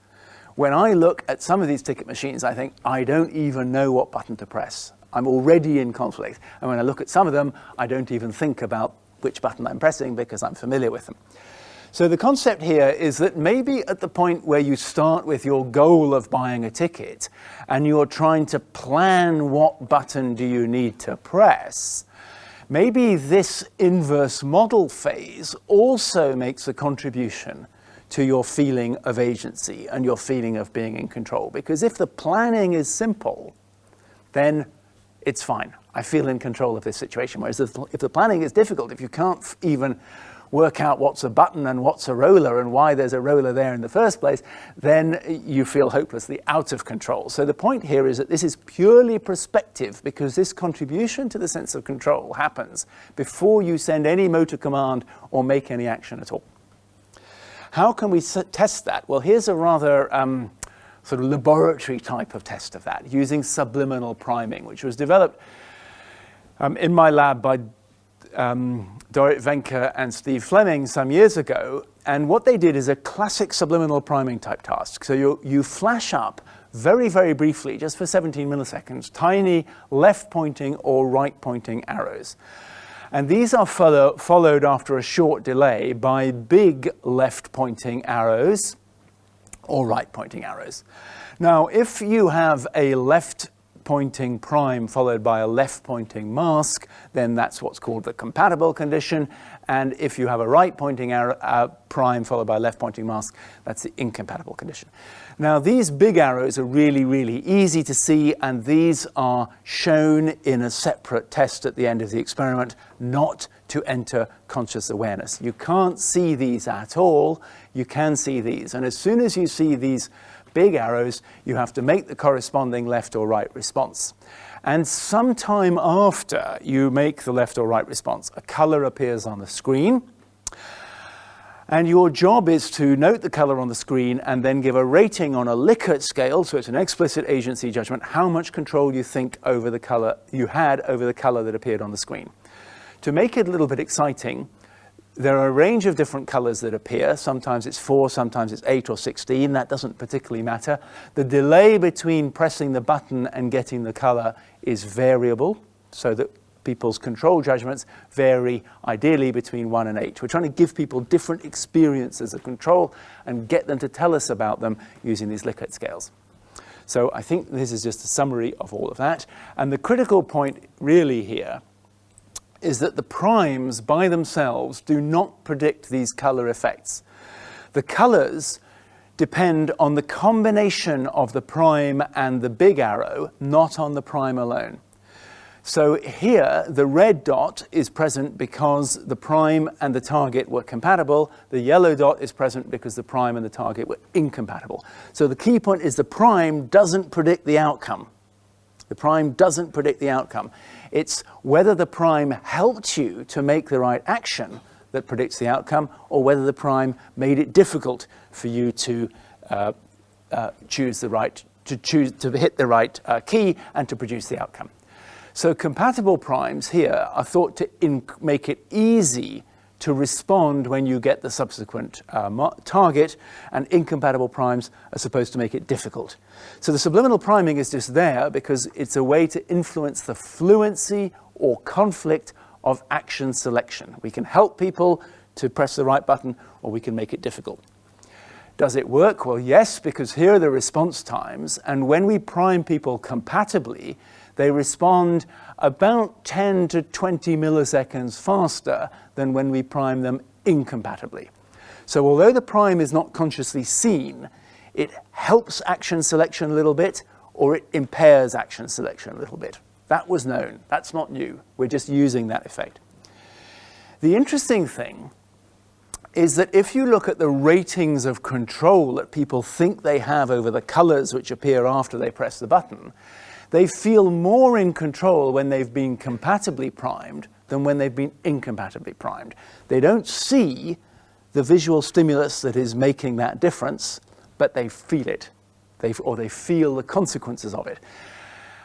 When I look at some of these ticket machines, I think, I don't even know what button to press. I'm already in conflict. And when I look at some of them, I don't even think about which button I'm pressing because I'm familiar with them. So the concept here is that maybe at the point where you start with your goal of buying a ticket and you're trying to plan what button do you need to press, maybe this inverse model phase also makes a contribution to your feeling of agency and your feeling of being in control. Because if the planning is simple, then it's fine. I feel in control of this situation. Whereas if the planning is difficult, if you can't even work out what's a button and what's a roller and why there's a roller there in the first place, then you feel hopelessly out of control. So the point here is that this is purely prospective because this contribution to the sense of control happens before you send any motor command or make any action at all. How can we test that? Well, here's a rather sort of laboratory type of test of that, using subliminal priming, which was developed in my lab by Dorit Venker and Steve Fleming some years ago. And what they did is a classic subliminal priming type task. So you flash up very, very briefly, just for 17 milliseconds, tiny left-pointing or right-pointing arrows. And these are followed after a short delay by big left-pointing arrows or right-pointing arrows. Now, if you have a left-pointing prime followed by a left-pointing mask, then that's what's called the compatible condition. And if you have a right-pointing prime followed by a left-pointing mask, that's the incompatible condition. Now, these big arrows are really, really easy to see, and these are shown in a separate test at the end of the experiment, not to enter conscious awareness. You can't see these at all. You can see these. And as soon as you see these big arrows, you have to make the corresponding left or right response. And sometime after you make the left or right response, a color appears on the screen. And your job is to note the color on the screen and then give a rating on a Likert scale, so it's an explicit agency judgment, how much control you think over the color you had over the color that appeared on the screen. To make it a little bit exciting, there are a range of different colors that appear. Sometimes it's 4, sometimes it's 8 or 16. That doesn't particularly matter. The delay between pressing the button and getting the color is variable, so that people's control judgments vary ideally between 1 and 8. We're trying to give people different experiences of control and get them to tell us about them using these Likert scales. So I think this is just a summary of all of that. And the critical point really here is that the primes by themselves do not predict these color effects. The colors depend on the combination of the prime and the big arrow, not on the prime alone. So here, the red dot is present because the prime and the target were compatible. The yellow dot is present because the prime and the target were incompatible. So the key point is the prime doesn't predict the outcome. The prime doesn't predict the outcome. It's whether the prime helped you to make the right action that predicts the outcome, or whether the prime made it difficult for you to hit the right key and to produce the outcome. So compatible primes here are thought to make it easy to respond when you get the subsequent target, and incompatible primes are supposed to make it difficult. So the subliminal priming is just there because it's a way to influence the fluency or conflict of action selection. We can help people to press the right button, or we can make it difficult. Does it work? Well, yes, because here are the response times, and when we prime people compatibly, they respond about 10 to 20 milliseconds faster than when we prime them incompatibly. So although the prime is not consciously seen, it helps action selection a little bit, or it impairs action selection a little bit. That was known. That's not new. We're just using that effect. The interesting thing is that if you look at the ratings of control that people think they have over the colors which appear after they press the button, they feel more in control when they've been compatibly primed than when they've been incompatibly primed. They don't see the visual stimulus that is making that difference, but they feel it, or they feel the consequences of it.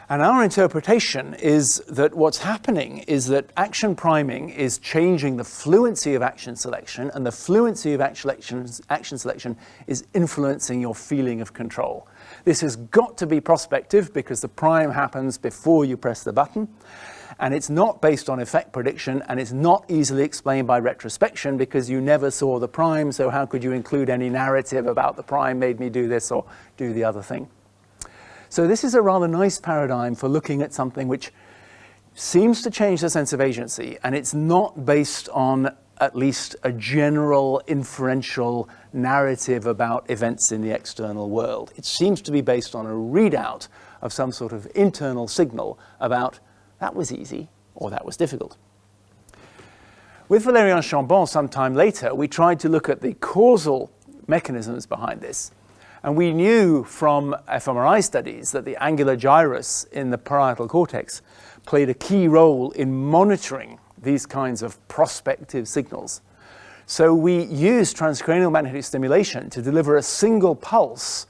And our interpretation is that what's happening is that action priming is changing the fluency of action selection, and the fluency of action selection is influencing your feeling of control. This has got to be prospective because the prime happens before you press the button, and it's not based on effect prediction, and it's not easily explained by retrospection because you never saw the prime, so how could you include any narrative about the prime made me do this or do the other thing? So this is a rather nice paradigm for looking at something which seems to change the sense of agency, and it's not based on at least a general inferential narrative about events in the external world. It seems to be based on a readout of some sort of internal signal about that was easy or that was difficult. With Valerian Chambon some time later, we tried to look at the causal mechanisms behind this. And we knew from fMRI studies that the angular gyrus in the parietal cortex played a key role in monitoring these kinds of prospective signals. So we used transcranial magnetic stimulation to deliver a single pulse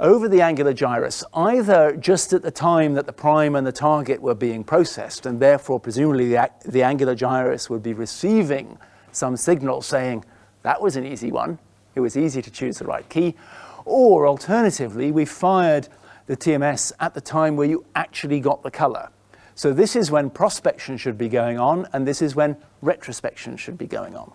over the angular gyrus, either just at the time that the prime and the target were being processed, and therefore presumably the angular gyrus would be receiving some signal saying, that was an easy one, it was easy to choose the right key, or alternatively, we fired the TMS at the time where you actually got the color. So this is when prospection should be going on, and this is when retrospection should be going on.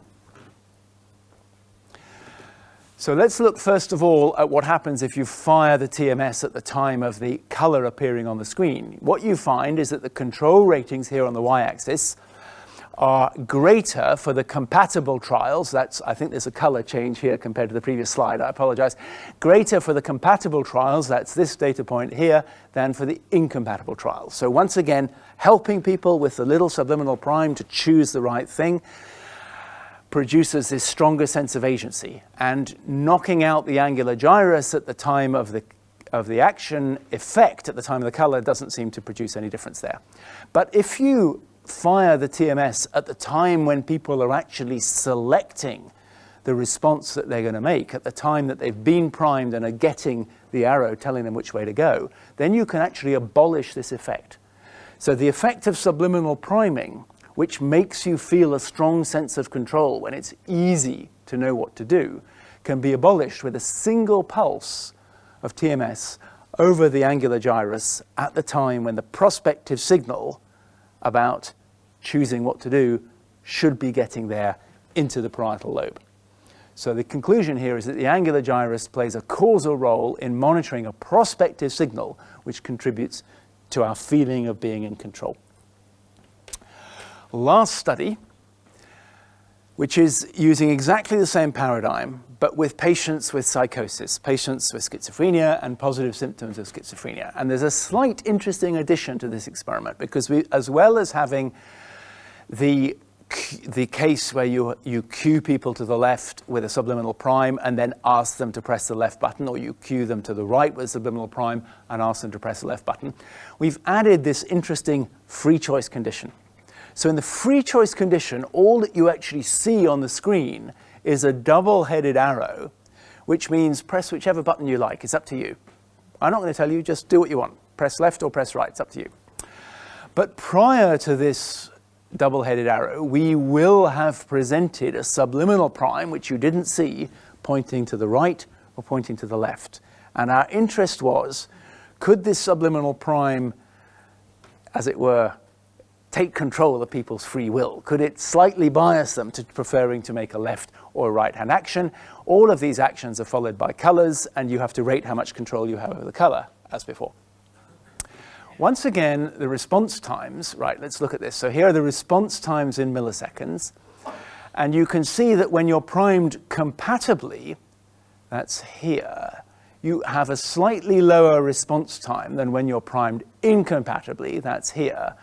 So let's look first of all at what happens if you fire the TMS at the time of the color appearing on the screen. What you find is that the control ratings here on the y-axis are greater for the compatible trials. I think there's a color change here compared to the previous slide, I apologize. Greater for the compatible trials, that's this data point here, than for the incompatible trials. So once again, helping people with the little subliminal prime to choose the right thing produces this stronger sense of agency, and knocking out the angular gyrus at the time of the action effect at the time of the color doesn't seem to produce any difference there. But if you fire the TMS at the time when people are actually selecting the response that they're going to make, at the time that they've been primed and are getting the arrow telling them which way to go, then you can actually abolish this effect. So the effect of subliminal priming, which makes you feel a strong sense of control when it's easy to know what to do, can be abolished with a single pulse of TMS over the angular gyrus at the time when the prospective signal about choosing what to do should be getting there into the parietal lobe. So the conclusion here is that the angular gyrus plays a causal role in monitoring a prospective signal which contributes to our feeling of being in control. Last study, which is using exactly the same paradigm, but with patients with psychosis, patients with schizophrenia and positive symptoms of schizophrenia. And there's a slight interesting addition to this experiment, because we, as well as having the case where you cue people to the left with a subliminal prime and then ask them to press the left button, or you cue them to the right with a subliminal prime and ask them to press the left button, we've added this interesting free choice condition. So in the free choice condition, all that you actually see on the screen is a double-headed arrow, which means press whichever button you like. It's up to you. I'm not going to tell you, just do what you want. Press left or press right, it's up to you. But prior to this double-headed arrow, we will have presented a subliminal prime, which you didn't see, pointing to the right or pointing to the left. And our interest was, could this subliminal prime, as it were, take control of people's free will? Could it slightly bias them to preferring to make a left or a right-hand action? All of these actions are followed by colors, and you have to rate how much control you have over the color, as before. Once again, the response times, right, let's look at this. So here are the response times in milliseconds. And you can see that when you're primed compatibly, that's here, you have a slightly lower response time than when you're primed incompatibly, that's here,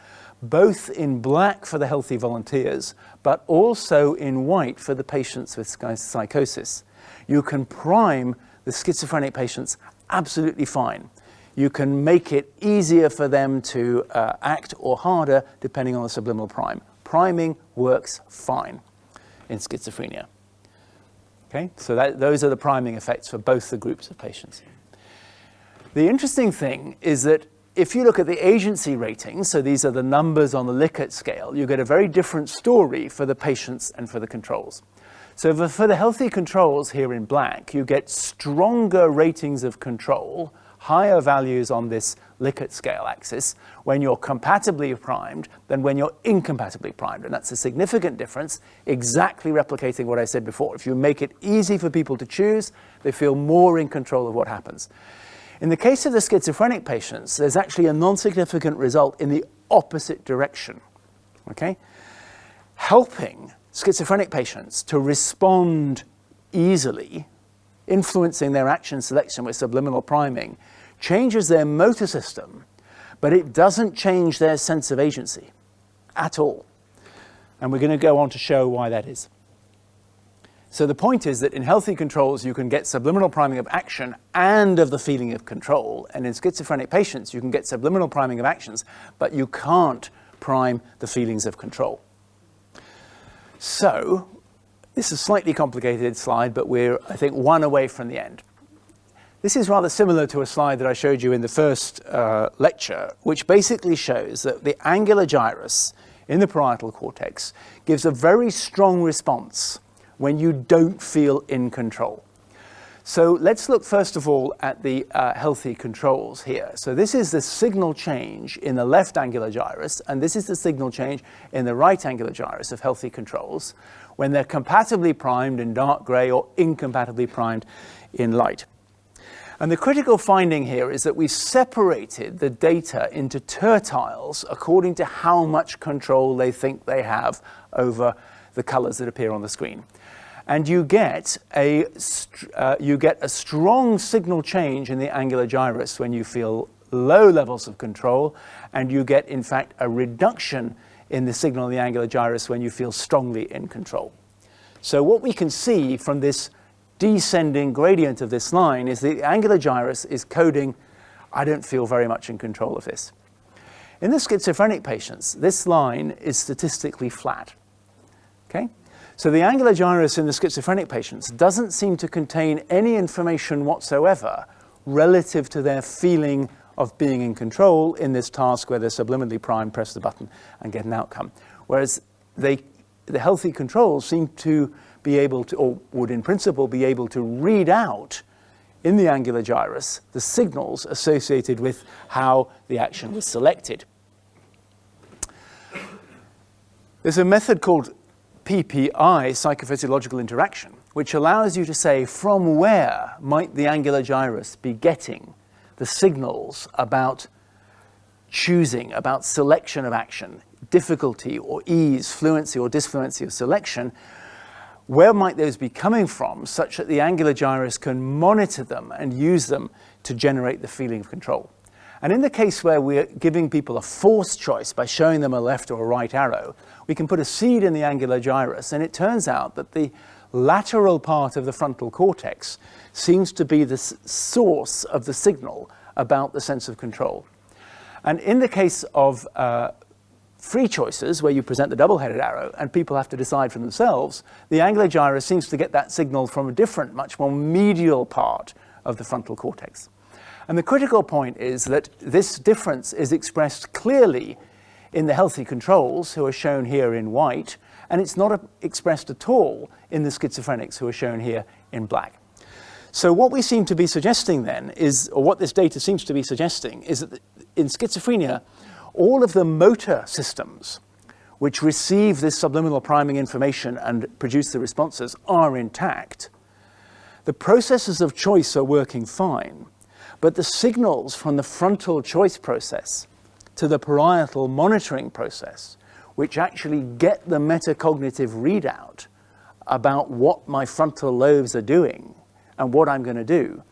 both in black for the healthy volunteers, but also in white for the patients with psychosis. You can prime the schizophrenic patients absolutely fine. You can make it easier for them to act or harder depending on the subliminal prime. Priming works fine in schizophrenia. Okay, so those are the priming effects for both the groups of patients. The interesting thing is that if you look at the agency ratings, so these are the numbers on the Likert scale, you get a very different story for the patients and for the controls. So for the healthy controls here in black, you get stronger ratings of control, higher values on this Likert scale axis when you're compatibly primed than when you're incompatibly primed. And that's a significant difference, exactly replicating what I said before. If you make it easy for people to choose, they feel more in control of what happens. In the case of the schizophrenic patients, there's actually a non-significant result in the opposite direction. Okay? Helping schizophrenic patients to respond easily, influencing their action selection with subliminal priming, changes their motor system, but it doesn't change their sense of agency at all. And we're going to go on to show why that is. So the point is that in healthy controls, you can get subliminal priming of action and of the feeling of control. And in schizophrenic patients, you can get subliminal priming of actions, but you can't prime the feelings of control. So this is a slightly complicated slide, but we're, I think, one away from the end. This is rather similar to a slide that I showed you in the first lecture, which basically shows that the angular gyrus in the parietal cortex gives a very strong response when you don't feel in control. So let's look first of all at the healthy controls here. So this is the signal change in the left angular gyrus, and this is the signal change in the right angular gyrus of healthy controls when they're compatibly primed in dark gray or incompatibly primed in light. And the critical finding here is that we separated the data into tertiles according to how much control they think they have over the colors that appear on the screen. And you get a strong signal change in the angular gyrus when you feel low levels of control, and you get, in fact, a reduction in the signal in the angular gyrus when you feel strongly in control. So what we can see from this descending gradient of this line is the angular gyrus is coding, I don't feel very much in control of this. In the schizophrenic patients, this line is statistically flat. Okay? So the angular gyrus in the schizophrenic patients doesn't seem to contain any information whatsoever relative to their feeling of being in control in this task where they're subliminally primed, press the button, and get an outcome. Whereas the healthy controls seem to be able to, or would in principle be able to read out in the angular gyrus the signals associated with how the action was selected. There's a method called PPI, psychophysiological interaction, which allows you to say from where might the angular gyrus be getting the signals about choosing, about selection of action, difficulty or ease, fluency or disfluency of selection. Where might those be coming from such that the angular gyrus can monitor them and use them to generate the feeling of control? And in the case where we're giving people a forced choice by showing them a left or a right arrow, we can put a seed in the angular gyrus, and it turns out that the lateral part of the frontal cortex seems to be the source of the signal about the sense of control. And in the case of free choices, where you present the double-headed arrow and people have to decide for themselves, the angular gyrus seems to get that signal from a different, much more medial part of the frontal cortex. And the critical point is that this difference is expressed clearly in the healthy controls, who are shown here in white, and it's not expressed at all in the schizophrenics, who are shown here in black. So what we seem to be suggesting then is, or what this data seems to be suggesting, is that in schizophrenia, all of the motor systems which receive this subliminal priming information and produce the responses are intact. The processes of choice are working fine, but the signals from the frontal choice process to the parietal monitoring process, which actually get the metacognitive readout about what my frontal lobes are doing and what I'm going to do,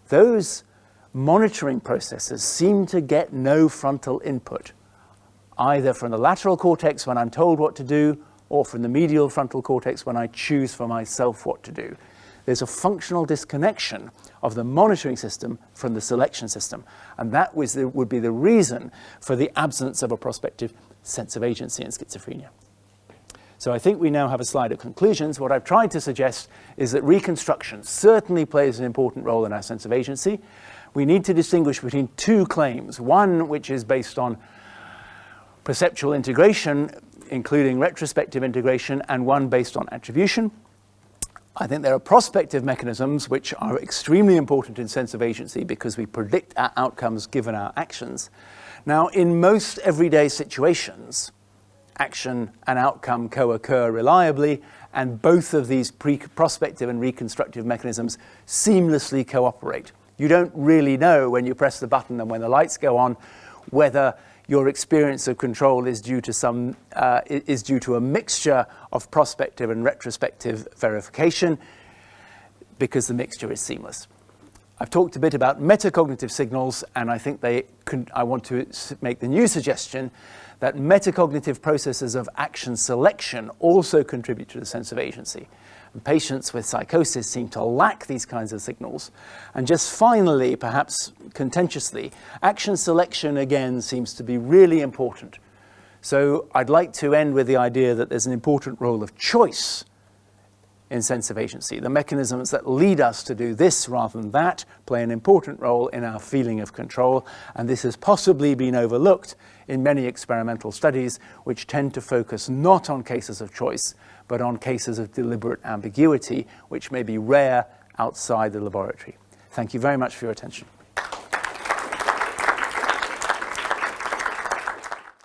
those monitoring processes seem to get no frontal input, either from the lateral cortex when I'm told what to do, or from the medial frontal cortex when I choose for myself what to do. There's a functional disconnection of the monitoring system from the selection system, and that would be the reason for the absence of a prospective sense of agency in schizophrenia. So I think we now have a slide of conclusions. What I've tried to suggest is that reconstruction certainly plays an important role in our sense of agency. We need to distinguish between two claims, one which is based on perceptual integration, including retrospective integration, and one based on attribution. I think there are prospective mechanisms which are extremely important in sense of agency because we predict our outcomes given our actions. Now, in most everyday situations, action and outcome co-occur reliably, and both of these prospective and reconstructive mechanisms seamlessly cooperate. You don't really know when you press the button and when the lights go on whether your experience of control is due to a mixture of prospective and retrospective verification, because the mixture is seamless. I've talked a bit about metacognitive signals, and I think I want to make the new suggestion that metacognitive processes of action selection also contribute to the sense of agency. And patients with psychosis seem to lack these kinds of signals. And just finally, perhaps contentiously, action selection again seems to be really important. So I'd like to end with the idea that there's an important role of choice in sense of agency. The mechanisms that lead us to do this rather than that play an important role in our feeling of control, and this has possibly been overlooked in many experimental studies which tend to focus not on cases of choice, but on cases of deliberate ambiguity, which may be rare outside the laboratory. Thank you very much for your attention.